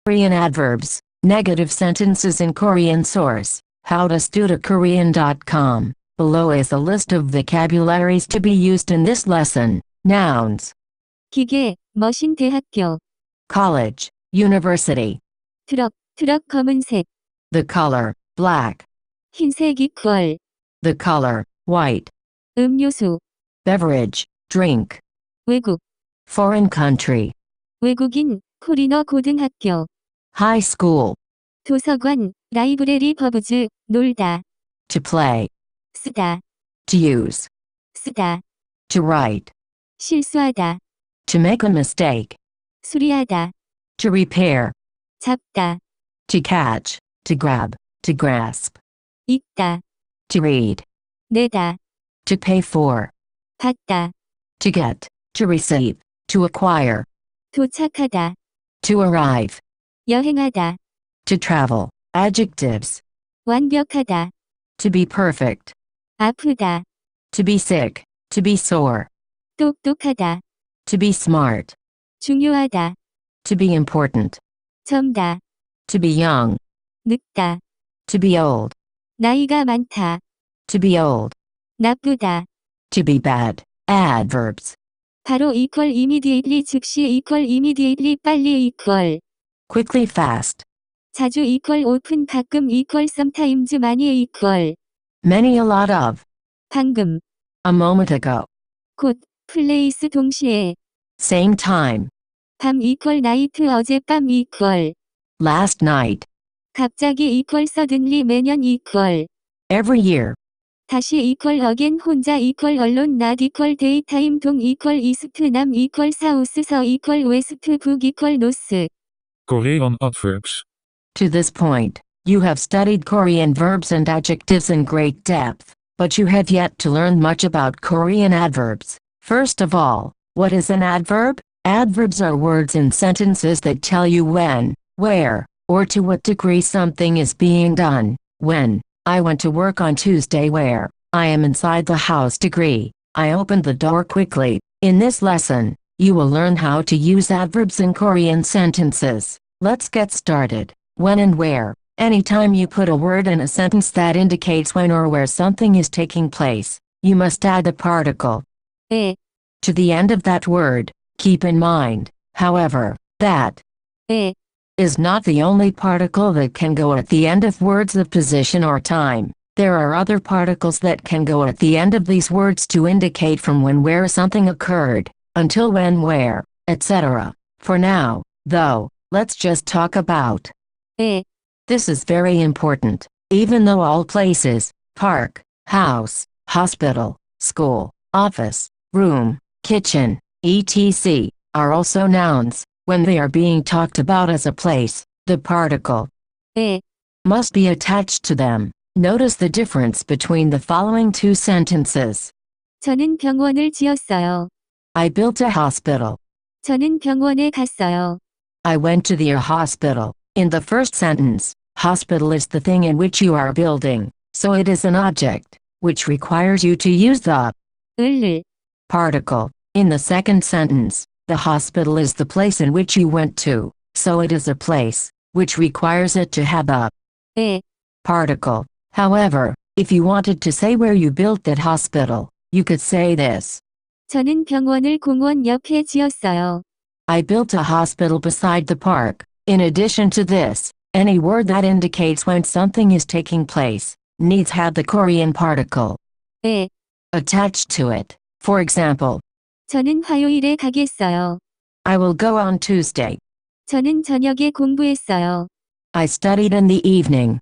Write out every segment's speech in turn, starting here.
Korean adverbs, negative sentences in Korean source, howtostudykorean.com. Below is a list of vocabularies to be used in this lesson. Nouns. 기계, 머신 대학교. College, university. 트럭 검은색. The color, black. 흰색 이퀄. The color, white. 음료수. Beverage, drink. 외국. Foreign country. 외국인, 포리너 고등학교. High school. 도서관, 라이브레리 퍼브즈, 놀다. To play. 쓰다. To use. 쓰다. To write. 실수하다. To make a mistake. 수리하다. To repair. 잡다. To catch. To grab. To grasp. 읽다. To read. 내다. To pay for. 받다. To get. To receive. To acquire. 도착하다. To arrive. 여행하다. To travel. Adjectives. 완벽하다. To be perfect. 아프다. To be sick. To be sore. 똑똑하다. To be smart. 중요하다. To be important. 젊다. To be young. 늙다. To be old. 나이가 많다. To be old. 나쁘다. To be bad. Adverbs. 바로 equal immediately 즉시 equal immediately 빨리 equal. Quickly, fast. 자주 equal often 가끔 equal sometimes 많이 equal. Many, a lot of. 방금. A moment ago. 곧. place 동시에. Same time. 밤 equal night 어젯밤 equal. Last night. 갑자기 equal suddenly 매년 equal. Every year. 다시 equal again 혼자 equal alone not equal daytime 동 equal east 남 equal south 서 equal west 북 equal north. Korean adverbs. To this point, you have studied Korean verbs and adjectives in great depth, but you have yet to learn much about Korean adverbs. First of all, what is an adverb? Adverbs are words in sentences that tell you when, where, or to what degree something is being done. When, I went to work on Tuesday. Where, I am inside the house. Degree, I opened the door quickly. In this lesson, you will learn how to use adverbs in Korean sentences. Let's get started. When and where. Anytime you put a word in a sentence that indicates when or where something is taking place, you must add the particle 에, to the end of that word. Keep in mind, however, that 에, is not the only particle that can go at the end of words of position or time. There are other particles that can go at the end of these words to indicate from when where something occurred, until when where, etc. For now, though, let's just talk about 에, this is very important. Even though all places, park, house, hospital, school, office, room, kitchen, etc., are also nouns, when they are being talked about as a place, the particle 에, must be attached to them. Notice the difference between the following two sentences. 저는 병원을 지었어요. I built a hospital. 저는 병원에 갔어요. I went to the hospital. In the first sentence, hospital is the thing in which you are building, so it is an object, which requires you to use the 을, particle. In the second sentence, the hospital is the place in which you went to, so it is a place, which requires it to have a 에, particle. However, if you wanted to say where you built that hospital, you could say this. 저는 병원을 공원 옆에 지었어요. I built a hospital beside the park. In addition to this, any word that indicates when something is taking place needs have the Korean particle 에, attached to it. For example, 저는 화요일에 가겠어요. I will go on Tuesday. 저는 저녁에 공부했어요. I studied in the evening.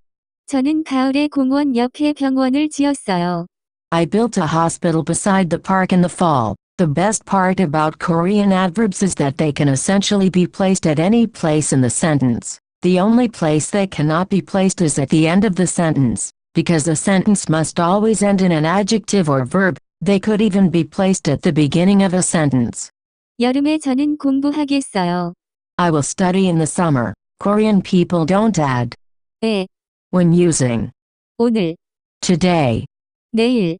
저는 가을에 공원 옆에 병원을 지었어요. I built a hospital beside the park in the fall. The best part about Korean adverbs is that they can essentially be placed at any place in the sentence. The only place they cannot be placed is at the end of the sentence. Because the sentence must always end in an adjective or verb, they could even be placed at the beginning of a sentence. 여름에 저는 공부하겠어요. I will study in the summer. Korean people don't add 에, when using 오늘, today, 내일,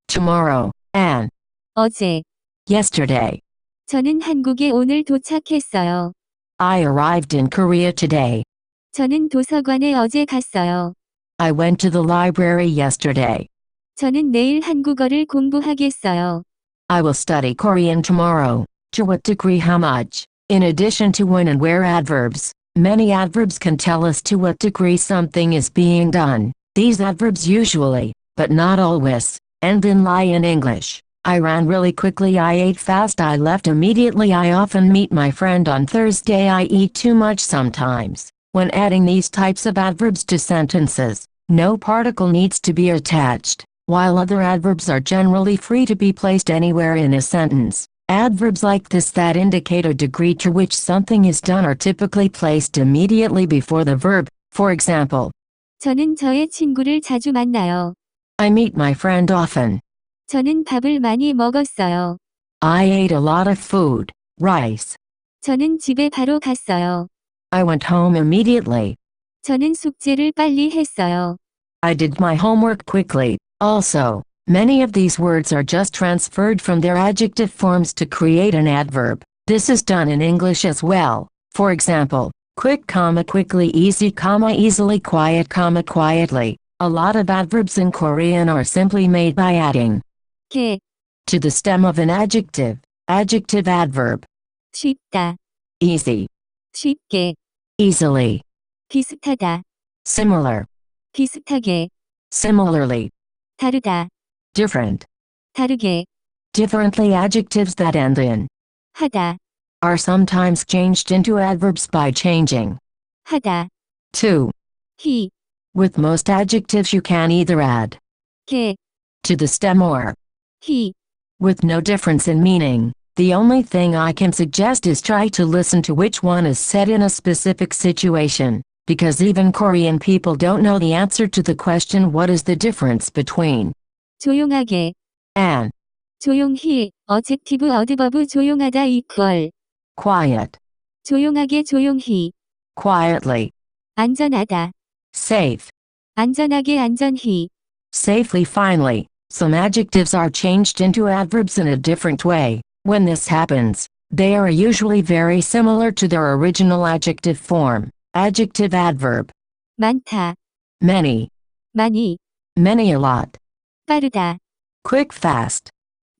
tomorrow, and 어제. yesterday. 저는 한국에 오늘 도착했어요. I arrived in Korea today. 저는 도서관에 어제 갔어요. I went to the library yesterday. 저는 내일 한국어를 공부하겠어요. I will study Korean tomorrow. To what degree, how much? In addition to when and where adverbs, many adverbs can tell us to what degree something is being done. These adverbs usually, but not always, end in lie in English. I ran really quickly, I ate fast, I left immediately, I often meet my friend on Thursday, I eat too much sometimes. When adding these types of adverbs to sentences, no particle needs to be attached, while other adverbs are generally free to be placed anywhere in a sentence. Adverbs like this that indicate a degree to which something is done are typically placed immediately before the verb. For example, 저는 저의 친구를 자주 만나요. I meet my friend often. 저는 밥을 많이 먹었어요. I ate a lot of food, rice. 저는 집에 바로 갔어요. I went home immediately. 저는 숙제를 빨리 했어요. I did my homework quickly. Also, many of these words are just transferred from their adjective forms to create an adverb. This is done in English as well. For example, quick, quickly, easy, easily, quiet, quietly. A lot of adverbs in Korean are simply made by adding 게, to the stem of an adjective. Adjective adverb. 쉽다, Easy. 쉽게, Easily. 비슷하다, Similar. 비슷하게, Similarly. 다르다, Different. 다르게, Differently. Adjectives that end in 하다, are sometimes changed into adverbs by changing 하다, to. 히, With most adjectives you can either add 게, to the stem or 히. with no difference in meaning. The only thing I can suggest is try to listen to which one is said in a specific situation, because even Korean people don't know the answer to the question what is the difference between 조용하게, and 조용히, 어젝티브 어드버브 조용하다 이퀄, quiet, 조용하게 조용히, quietly, 안전하다, safe, 안전하게 안전히, safely. Finally, some adjectives are changed into adverbs in a different way. When this happens, they are usually very similar to their original adjective form. Adjective adverb. 많다, Many, 많이, many a lot. 빠르다, Quick, fast,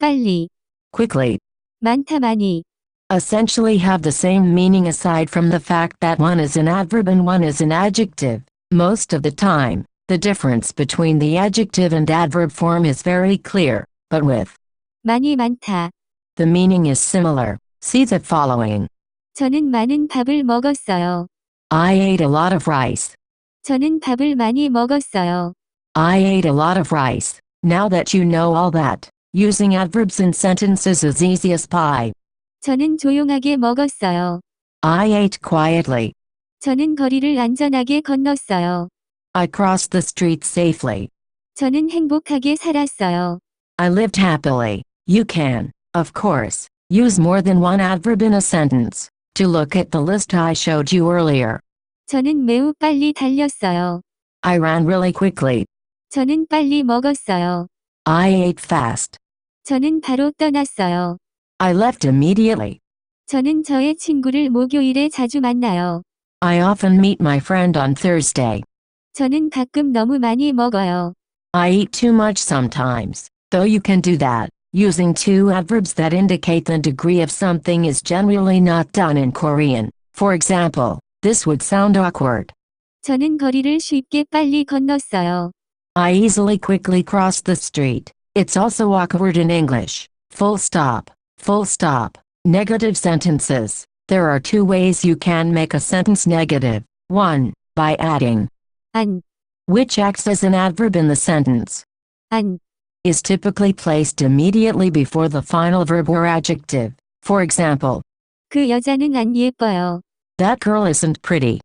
빨리, quickly. 많다 많이, Essentially have the same meaning aside from the fact that one is an adverb and one is an adjective. Most of the time, the difference between the adjective and adverb form is very clear, but with 많이 많다. the meaning is similar. See the following. 저는 많은 밥을 먹었어요. I ate a lot of rice. 저는 밥을 많이 먹었어요. I ate a lot of rice. Now that you know all that, using adverbs in sentences is easy as pie. 저는 조용하게 먹었어요. I ate quietly. 저는 거리를 안전하게 건넜어요. I crossed the street safely. 저는 행복하게 살았어요. I lived happily. You can, of course, use more than one adverb in a sentence. To look at the list I showed you earlier. 저는 매우 빨리 달렸어요. I ran really quickly. 저는 빨리 먹었어요. I ate fast. 저는 바로 떠났어요. I left immediately. 저는 저의 친구를 목요일에 자주 만나요. I often meet my friend on Thursday. 저는 가끔 너무 많이 먹어요. I eat too much sometimes. Though you can do that, using two adverbs that indicate the degree of something is generally not done in Korean. For example, this would sound awkward. 저는 거리를 쉽게 빨리 건넜어요. I easily quickly crossed the street. It's also awkward in English. Full stop. Full stop. Negative sentences. There are two ways you can make a sentence negative. 1. By adding 안, which acts as an adverb in the sentence. 안, Is typically placed immediately before the final verb or adjective. For example, 그 여자는 안 예뻐요. that girl isn't pretty.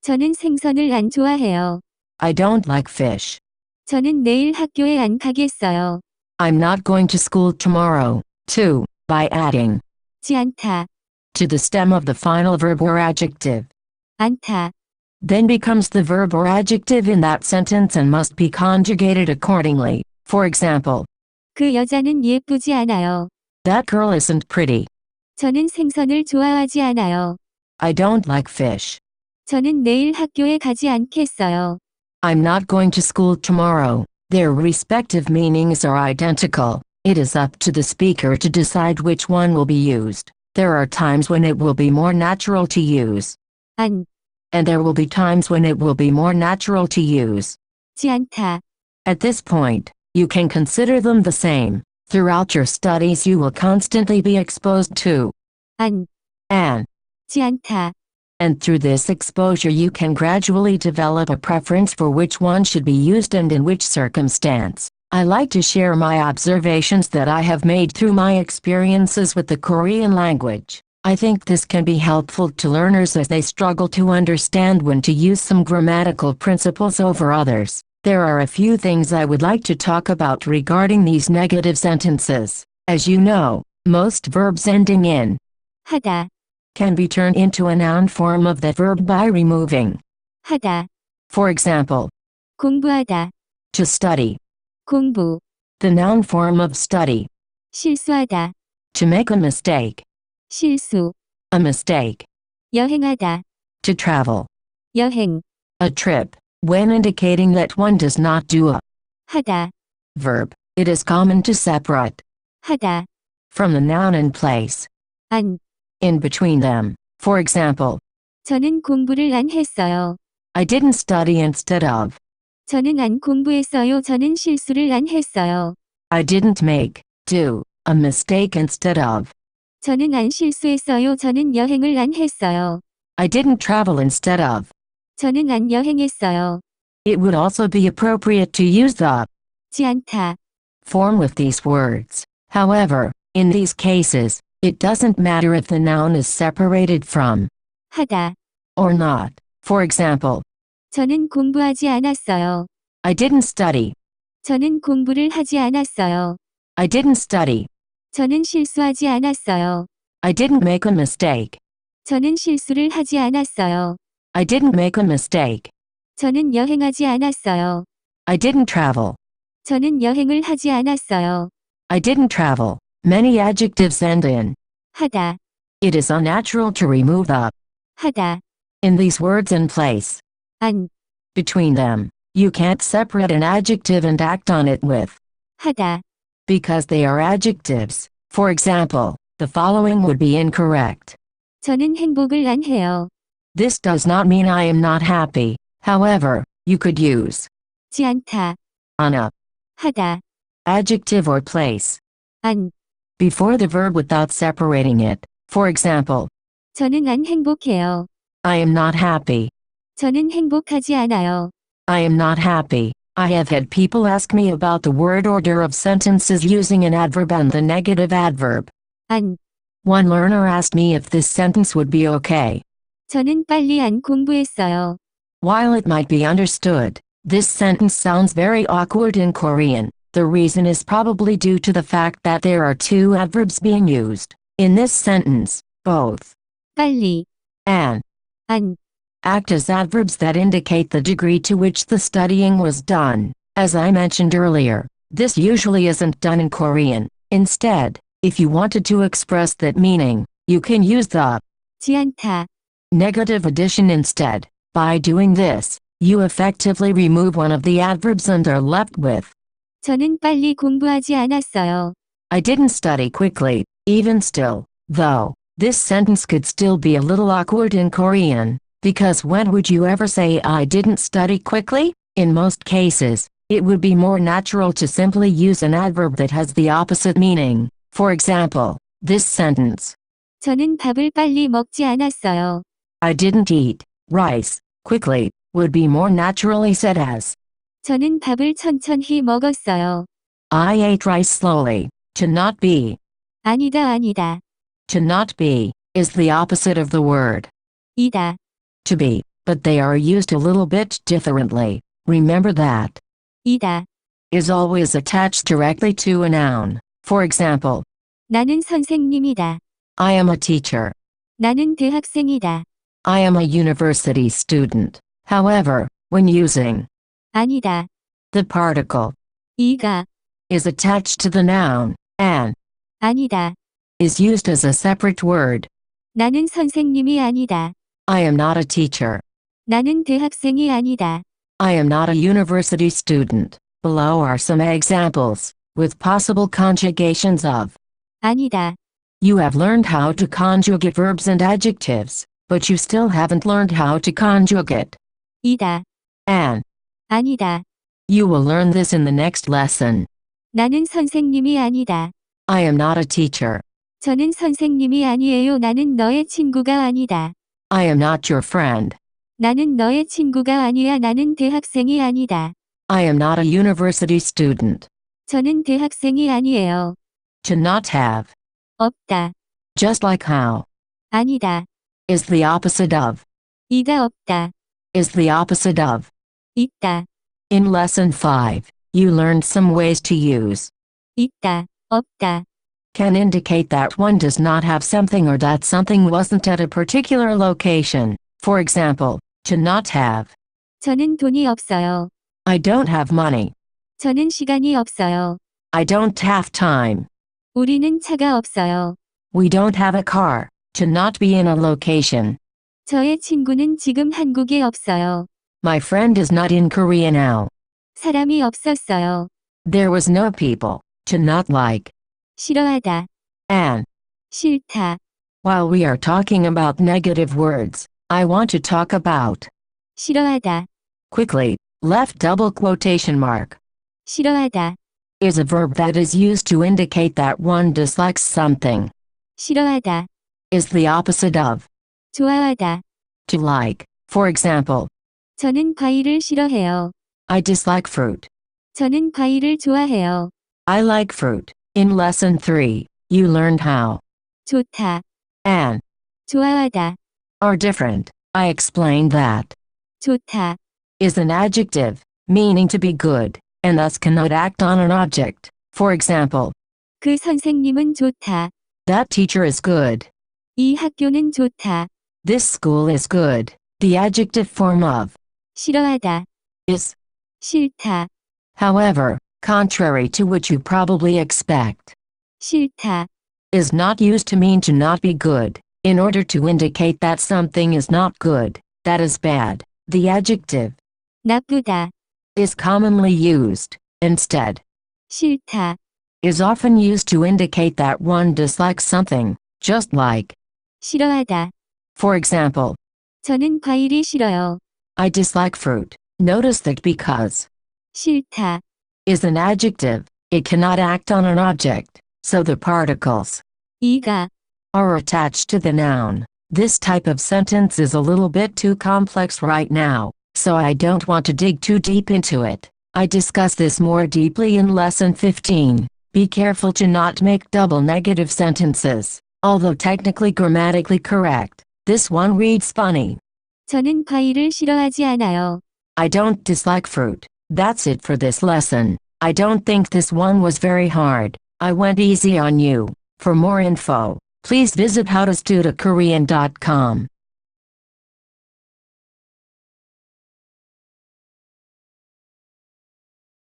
저는 생선을 안 좋아해요. I don't like fish. 저는 내일 학교에 안 가겠어요. I'm not going to school tomorrow. 2. By adding 지 않다, to the stem of the final verb or adjective. 않다, Then becomes the verb or adjective in that sentence and must be conjugated accordingly. For example, 그 여자는 예쁘지 않아요. that girl isn't pretty. 저는 생선을 좋아하지 않아요. I don't like fish. 저는 내일 학교에 가지 않겠어요. I'm not going to school tomorrow. Their respective meanings are identical. It is up to the speaker to decide which one will be used. There are times when it will be more natural to use. 안, And there will be times when it will be more natural to use. 지 않다. At this point, you can consider them the same. Throughout your studies you will constantly be exposed to 안, an, 지 않다. and through this exposure you can gradually develop a preference for which one should be used and in which circumstance. I like to share my observations that I have made through my experiences with the Korean language. I think this can be helpful to learners as they struggle to understand when to use some grammatical principles over others. There are a few things I would like to talk about regarding these negative sentences. As you know, most verbs ending in 하다, can be turned into a noun form of that verb by removing. 하다. For example, 공부하다, to study, 공부. the noun form of study. 실수하다, To make a mistake, 실수. a mistake. 여행하다, To travel, 여행. a trip. When indicating that one does not do a 하다, verb, it is common to separate 하다. from the noun and place 안, in between them. For example, 저는 공부를 안 했어요. I didn't study instead of. 저는 안 공부했어요. 저는 실수를 안 했어요. I didn't make, do, a mistake instead of. 저는 안 실수했어요. 저는 여행을 안 했어요. I didn't travel instead of. 저는 안 여행했어요. It would also be appropriate to use the 지 않다, form with these words. However, in these cases, it doesn't matter if the noun is separated from 하다. or not. For example, 저는 공부하지 않았어요. I didn't study. 저는 공부를 하지 않았어요. I didn't study. 저는 실수하지 않았어요. I didn't make a mistake. 저는 실수를 하지 않았어요. I didn't make a mistake. 저는 여행하지 않았어요. I didn't travel. 저는 여행을 하지 않았어요. I didn't travel. Many adjectives end in. 하다, It is unnatural to remove the 하다. in these words in place. 안, Between them, you can't separate an adjective and act on it with, 하다. because they are adjectives. For example, the following would be incorrect. 저는 행복을 안 해요. This does not mean I am not happy. However, you could use 지 않다, on a 하다. adjective or place 안, before the verb without separating it. For example, 저는 안 행복해요. I am not happy. 저는 행복하지 않아요. I am not happy. I have had people ask me about the word order of sentences using an adverb and the negative adverb. 안, One learner asked me if this sentence would be okay. 저는 빨리 안 공부했어요. While it might be understood, this sentence sounds very awkward in Korean. The reason is probably due to the fact that there are two adverbs being used. In this sentence, both 빨리, and 안, act as adverbs that indicate the degree to which the studying was done. As I mentioned earlier, this usually isn't done in Korean. Instead, if you wanted to express that meaning, you can use the 지 않다. negative addition instead. By doing this, you effectively remove one of the adverbs and are left with 저는 빨리 공부하지 않았어요. I didn't study quickly. Even still, though, this sentence could still be a little awkward in Korean, because when would you ever say I didn't study quickly? In most cases, it would be more natural to simply use an adverb that has the opposite meaning. For example, this sentence, 저는 밥을 빨리 먹지 않았어요. I didn't eat rice quickly, would be more naturally said as 저는 밥을 천천히 먹었어요. I ate rice slowly. To not be. 아니다, 아니다. To not be is the opposite of the word 이다, to be, but they are used a little bit differently. Remember that 이다. is always attached directly to a noun. For example, 나는 선생님이다. I am a teacher. 나는 대학생이다. I am a university student. However, when using 아니다. the particle 이가, is attached to the noun and 아니다. is used as a separate word, 나는 선생님이 아니다. I am not a teacher. 나는 대학생이 아니다. I am not a university student. Below are some examples, with possible conjugations of. 아니다. You have learned how to conjugate verbs and adjectives, but you still haven't learned how to conjugate. 이다. And. 아니다. You will learn this in the next lesson. 나는 선생님이 아니다. I am not a teacher. 저는 선생님이 아니에요. 나는 너의 친구가 아니다. I am not your friend. 나는 너의 친구가 아니야. 나는 대학생이 아니다. I am not a university student. 저는 대학생이 아니에요. To not have. 없다. Just like how. 아니다. Is the opposite of. 이다 없다. Is the opposite of. 있다. In lesson 5, you learned some ways to use. 있다. 없다. Can indicate that one does not have something or that something wasn't at a particular location. For example, to not have. 저는 돈이 없어요. I don't have money. 저는 시간이 없어요. I don't have time. 우리는 차가 없어요. We don't have a car. To not be in a location. 저의 친구는 지금 한국에 없어요. My friend is not in Korea now. 사람이 없었어요. There was no people. To not like. 싫어하다. And. 싫다. While we are talking about negative words, I want to talk about. 싫어하다. Quickly, left double quotation mark. 싫어하다. Is a verb that is used to indicate that one dislikes something. 싫어하다. Is the opposite of. 좋아하다. To like. For example, 저는 과일을 싫어해요. I dislike fruit. 저는 과일을 좋아해요. I like fruit. In lesson 3, you learned how. 좋다. And. 좋아하다. Are different. I explained that. 좋다. Is an adjective, meaning to be good, and thus cannot act on an object. For example, 그 선생님은 좋다. that teacher is good. 이 학교는 좋다. This school is good. The adjective form of. 싫어하다. Is. 싫다. However, contrary to what you probably expect. 싫다. Is not used to mean to not be good, in order to indicate that something is not good, that is bad. The adjective. 나쁘다. Is commonly used. Instead. 싫다. Is often used to indicate that one dislikes something, just like. 싫어하다. For example, 저는 과일이 싫어요. I dislike fruit. Notice that because. 싫다. Is an adjective, it cannot act on an object, so the particles. 이가. Are attached to the noun. This type of sentence is a little bit too complex right now, so I don't want to dig too deep into it. I discuss this more deeply in lesson 15. Be careful to not make double negative sentences. Although technically grammatically correct, this one reads funny. 저는 과일을 싫어하지 않아요. I don't dislike fruit. That's it for this lesson. I don't think this one was very hard. I went easy on you. For more info, please visit howtostudykorean.com.